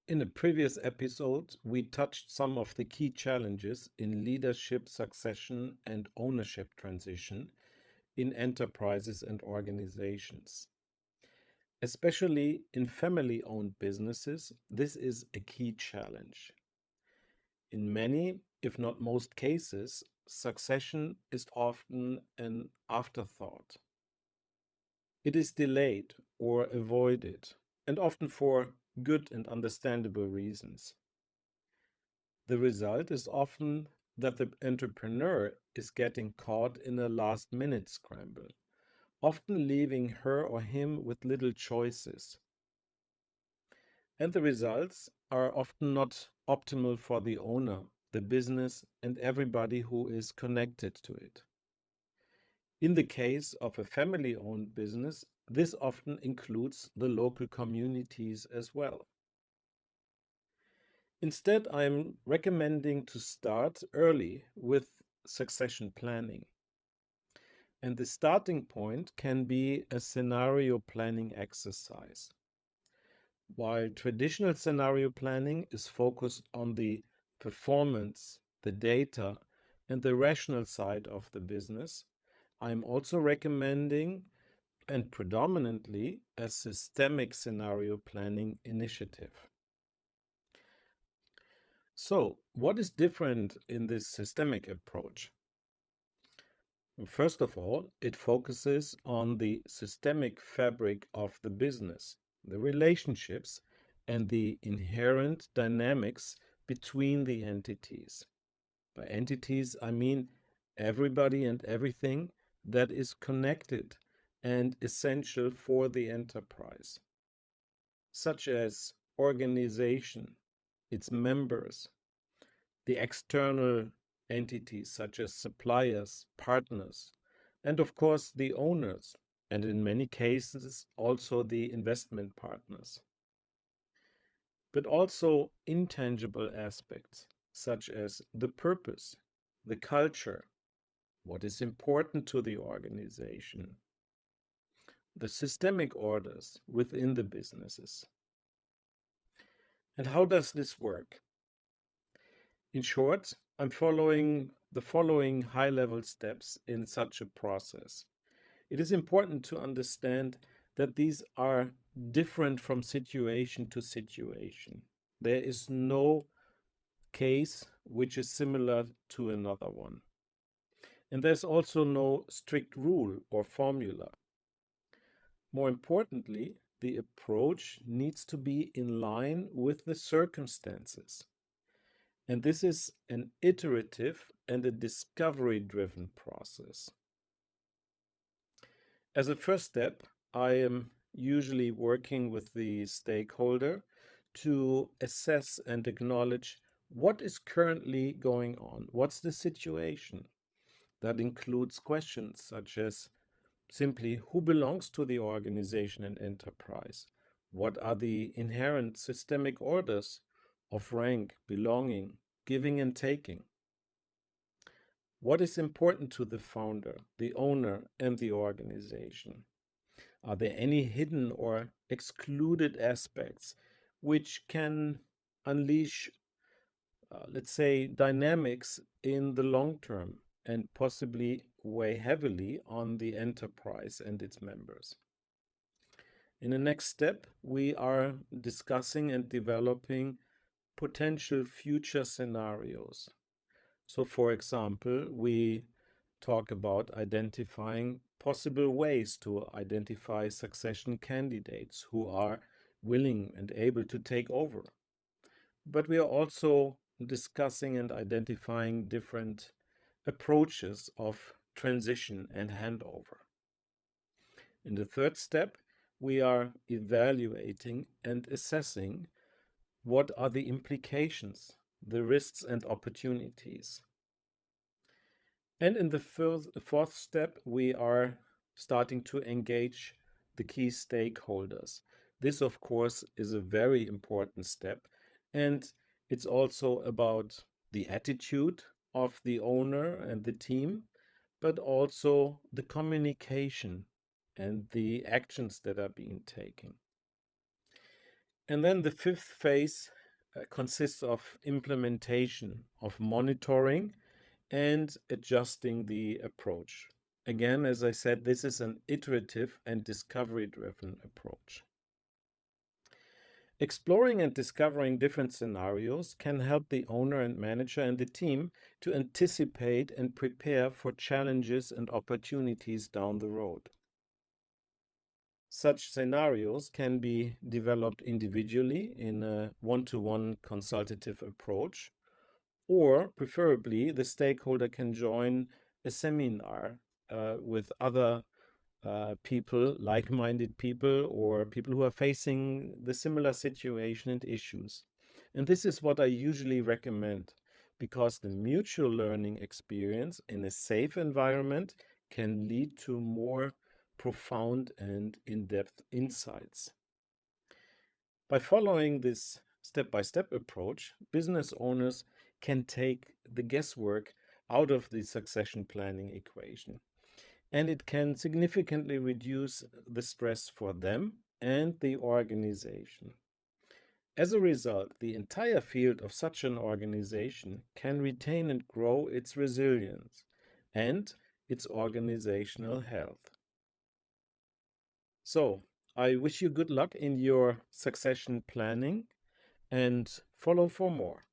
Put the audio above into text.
In a previous episode, we touched some of the key challenges in leadership succession and ownership transition in enterprises and organizations. Especially in family owned businesses, this is a key challenge. In many, if not most cases, succession is often an afterthought. It is delayed or avoided, and often for good and understandable reasons. The result is often that the entrepreneur is getting caught in a last minute scramble, often leaving her or him with little choices. And the results are often not optimal for the owner, the business, and everybody who is connected to it. In the case of a family owned business, this often includes the local communities as well. Instead, I'm recommending to start early with succession planning. And the starting point can be a scenario planning exercise. While traditional scenario planning is focused on the performance, the data, and the rational side of the business, I'm also recommending and predominantly a systemic scenario planning initiative. So, what is different in this systemic approach? First of all, it focuses on the systemic fabric of the business, the relationships, and the inherent dynamics between the entities. By entities, I mean everybody and everything that is connected and essential for the enterprise, such as organization, its members, the external entities such as suppliers, partners, and of course the owners, and in many cases also the investment partners. But also intangible aspects such as the purpose, the culture, what is important to the organization, the systemic orders within the businesses. And how does this work? In short, I'm following the following high level steps in such a process. It is important to understand that these are different from situation to situation. There is no case which is similar to another one. And there's also no strict rule or formula. More importantly, the approach needs to be in line with the circumstances. And this is an iterative and a discovery driven process. As a first step, I am usually working with the stakeholder to assess and acknowledge what is currently going on. What's the situation? That includes questions such as simply who belongs to the organization and enterprise? What are the inherent systemic orders of rank, belonging, giving and taking? What is important to the founder, the owner, and the organization? Are there any hidden or excluded aspects which can unleash, let's say, dynamics in the long term and possibly weigh heavily on the enterprise and its members? In the next step, we are discussing and developing potential future scenarios. So, for example, we talk about identifying possible ways to identify succession candidates who are willing and able to take over. But we are also discussing and identifying different approaches of transition and handover. In the third step, we are evaluating and assessing what are the implications, the risks and opportunities. And in the fourth step, we are starting to engage the key stakeholders. This, of course, is a very important step. And it's also about the attitude of the owner and the team, but also the communication and the actions that are being taken. And then the fifth phase consists of implementation, of monitoring and adjusting the approach. Again, as I said, this is an iterative and discovery-driven approach. Exploring and discovering different scenarios can help the owner and manager and the team to anticipate and prepare for challenges and opportunities down the road. Such scenarios can be developed individually in a one-to-one consultative approach, or preferably the stakeholder can join a seminar with other people, like-minded people, or people who are facing the similar situation and issues. And this is what I usually recommend, because the mutual learning experience in a safe environment can lead to more profound and in-depth insights. By following this step-by-step approach, business owners can take the guesswork out of the succession planning equation, and it can significantly reduce the stress for them and the organization. As a result, the entire field of such an organization can retain and grow its resilience and its organizational health. So, I wish you good luck in your succession planning and follow for more.